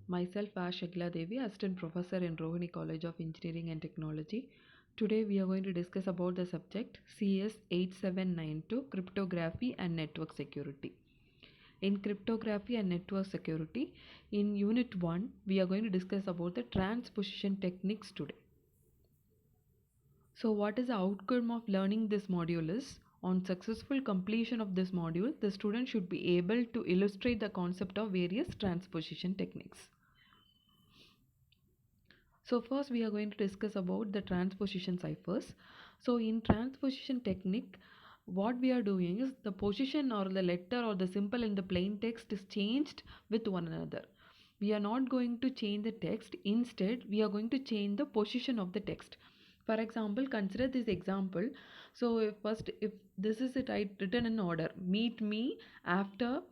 Myself Ashagla Devi, Assistant Professor in Rohini College of Engineering and Technology. Today we are going to discuss about the subject CS 8792 Cryptography and Network Security. In cryptography and network security, in Unit 1, we are going to discuss about the transposition techniques today. So what is the outcome of learning this module is, on successful completion of this module, the student should be able to illustrate the concept of various transposition techniques. So first we are going to discuss about the transposition ciphers. So in transposition technique, what we are doing is the position or the letter or the symbol in the plain text is changed with one another. We are not going to change the text. Instead, we are going to change the position of the text. For example, consider this example. So if this is it written in order, meet me after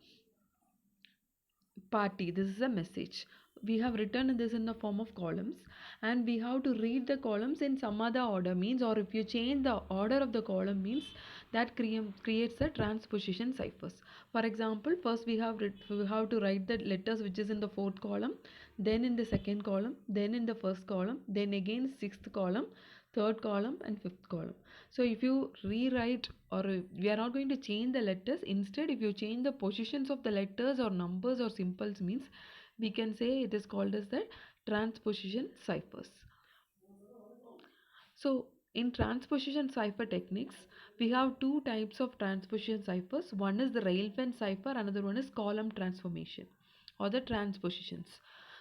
party, this is a message. We have written this in the form of columns, and we have to read the columns in some other order, means, or if you change the order of the column, means that creates a transposition ciphers. For example, first we have to write the letters which is in the fourth column, then in the second column, then in the first column, then again sixth column, third column and fifth column. So if you rewrite, or we are not going to change the letters, instead if you change the positions of the letters or numbers or symbols, means we can say it is called as the transposition ciphers. So in transposition cipher techniques, we have two types of transposition ciphers. One is the rail-fence cipher, another one is column transformation or the transpositions.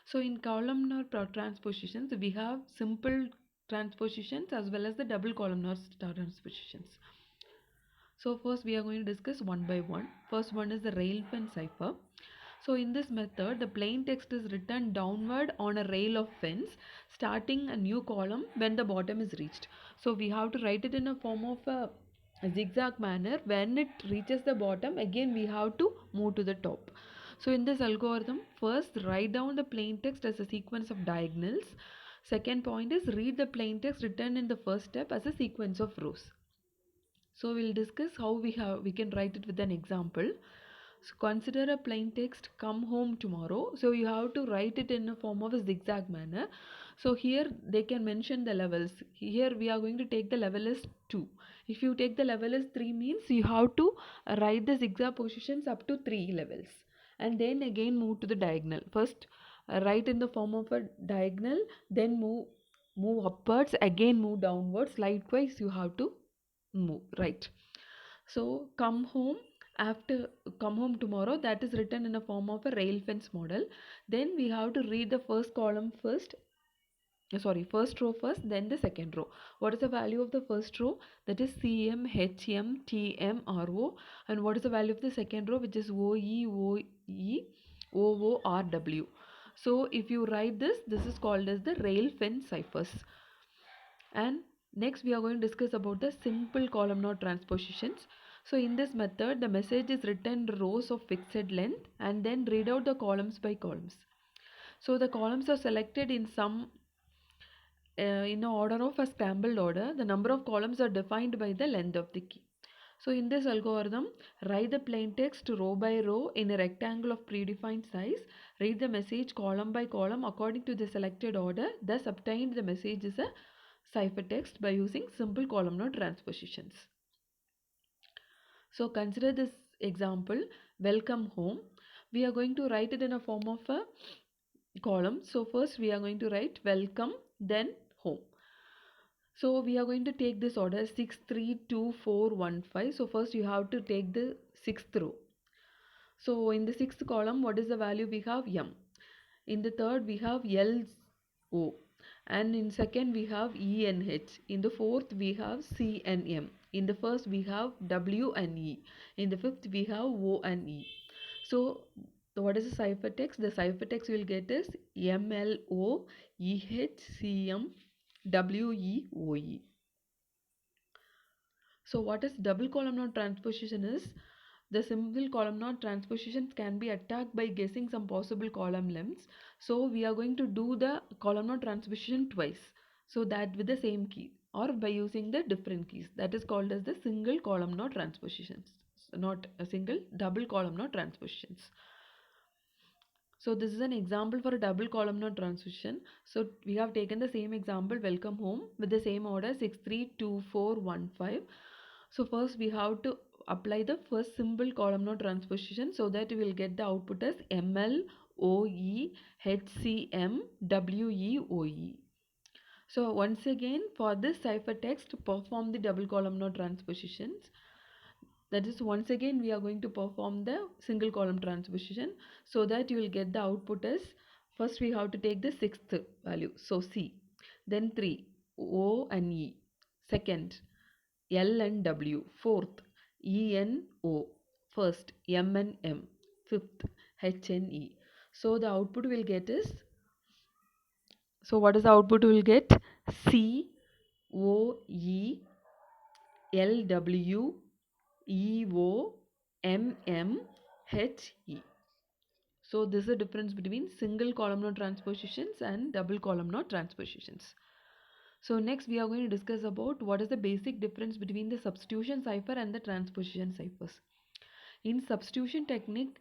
So in columnar transpositions, we have simple transpositions as well as the double columnar transpositions. So first we are going to discuss one by one. First one is the rail-fence cipher. So in this method, the plain text is written downward on a rail of fence, starting a new column when the bottom is reached. So we have to write it in a form of a zigzag manner. When it reaches the bottom, again we have to move to the top. So in this algorithm, first write down the plain text as a sequence of diagonals. Second point is read the plain text written in the first step as a sequence of rows. So we'll discuss how we can write it with an example. So consider a plain text, come home tomorrow. So you have to write it in a form of a zigzag manner. So here they can mention the levels. Here we are going to take the level as 2. If you take the level as 3, means you have to write the zigzag positions up to 3 levels. And then again move to the diagonal. First write in the form of a diagonal, then move upwards, again move downwards. Likewise you have to move, right? So come home tomorrow, that is written in a form of a rail fence model. Then we have to read the first column first, first row first, then the second row. What is the value of the first row? That is CM, HM, TM, RO. And what is the value of the second row, which is OE, OE, OO, RW. So if you write this is called as the rail fence ciphers. And next we are going to discuss about the simple columnar transpositions. So in this method, the message is written in rows of fixed length and then read out the columns by columns. So the columns are selected in in order of a scrambled order. The number of columns are defined by the length of the key. So in this algorithm, write the plain text row by row in a rectangle of predefined size. Read the message column by column according to the selected order. Thus obtained the message is a ciphertext by using simple columnar transpositions. So consider this example, welcome home. We are going to write it in a form of a column. So first we are going to write welcome, then home. So we are going to take this order 6, 3, 2, 4, 1, 5. So first you have to take the sixth row. So in the sixth column, what is the value? We have M. In the third we have L, O. And in second we have E and H. In the fourth we have C and M. In the first we have W and E. In the fifth we have O and E. So what is the ciphertext? The ciphertext we'll get is MLO EHCM WEOE. So what is double columnar transposition is? The simple columnar transpositions can be attacked by guessing some possible column lengths. So we are going to do the columnar transposition twice. So that with the same key or by using the different keys. That is called as the single columnar transpositions. Not a single, double columnar transpositions. So this is an example for a double columnar transposition. So we have taken the same example, welcome home, with the same order 632415. So first we have to apply the first simple columnar transposition, so that we will get the output as MLOE HCM WEOE. So once again, for this ciphertext, perform the double columnar transpositions. That is, once again we are going to perform the single column transposition, so that you will get the output as, first we have to take the sixth value, so C, then 3 O and E, second L and W, fourth E and O, first M and M, fifth H and E. So the output will get is, so what is the output we will get? C O E L W E O M M H E. So this is the difference between single columnar transpositions and double columnar transpositions. So next we are going to discuss about what is the basic difference between the substitution cipher and the transposition ciphers. In substitution technique,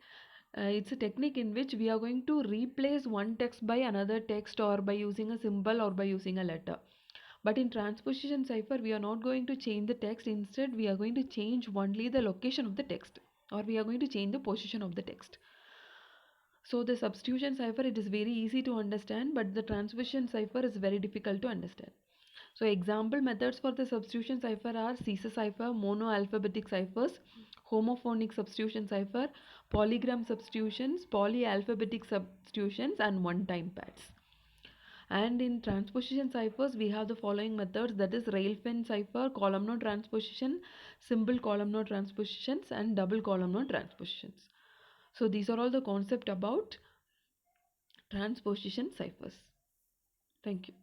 it's a technique in which we are going to replace one text by another text, or by using a symbol, or by using a letter. But in transposition cipher, we are not going to change the text. Instead, we are going to change only the location of the text, or we are going to change the position of the text. So the substitution cipher, it is very easy to understand, but the transposition cipher is very difficult to understand. So example methods for the substitution cipher are Caesar cipher, monoalphabetic ciphers, homophonic substitution cipher, polygram substitutions, polyalphabetic substitutions, and one-time pads. And in transposition ciphers, we have the following methods, that is rail-fin cipher, columnar transposition, simple columnar transpositions, and double columnar transpositions. So these are all the concept about transposition ciphers. Thank you.